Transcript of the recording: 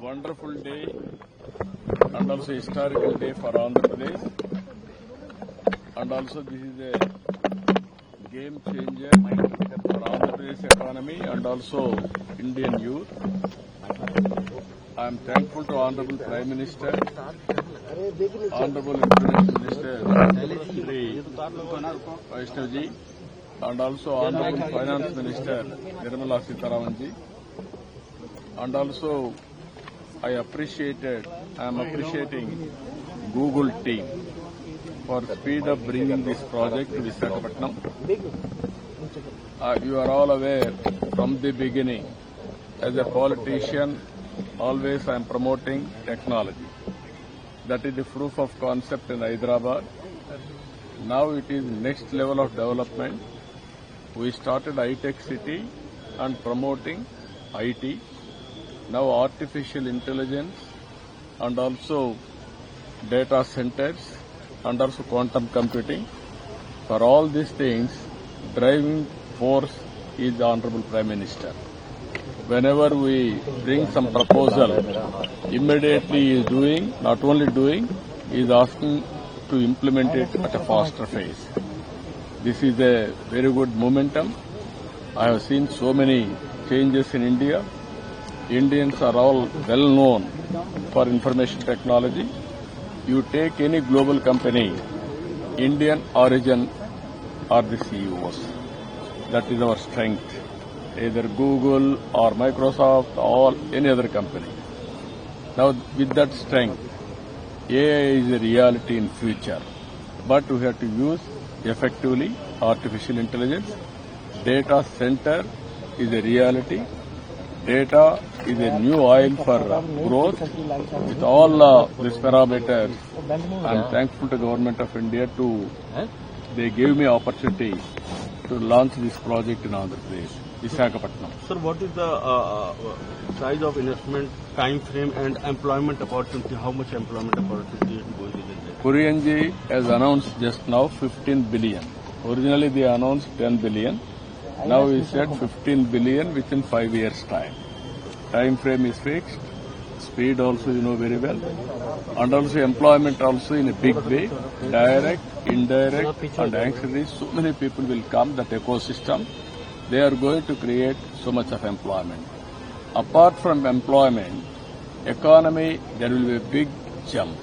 wonderful day and also historical day for Andhra Pradesh, and also this is a game changer for Andhra Pradesh economy and also Indian youth. I am thankful to Honorable Prime Minister, Honorable Information Minister Shri Vaishnav and also Honorable Finance Minister Nirmala Sitharaman ji. And also I am appreciating Google team for speed of bringing this project to Visakhapatnam. You are all aware from the beginning, as a politician, always I am promoting technology. That is the proof of concept in Hyderabad. Now it is next level of development. We started iTech City and promoting IT. Now artificial intelligence and also data centers and also quantum computing. For all these things, driving force is the Honorable Prime Minister. Whenever we bring some proposal, immediately he is doing, not only doing, he is asking to implement it at a faster pace. This is a very good momentum. I have seen so many changes in India. Indians are all well known for information technology. You take any global company, Indian origin are the CEOs. That is our strength. Either Google or Microsoft or any other company. Now with that strength, AI is a reality in future. But we have to use effectively artificial intelligence. Data center is a reality. Data is a new oil for growth. With all these parameters, I am thankful to the Government of India they gave me opportunity to launch this project in Andhra Pradesh, Visakhapatnam. Sir, what is the size of investment, time frame and employment opportunity? How much employment opportunity is going to be there? Kurianji has announced just now 15 billion. Originally they announced 10 billion. Now he said 15 billion within 5 years' time. Time frame is fixed. Speed also you know very well. And also employment also in a big way. Direct, indirect and ancillary. So many people will come, that ecosystem. They are going to create so much of employment. Apart from employment, economy, there will be a big jump.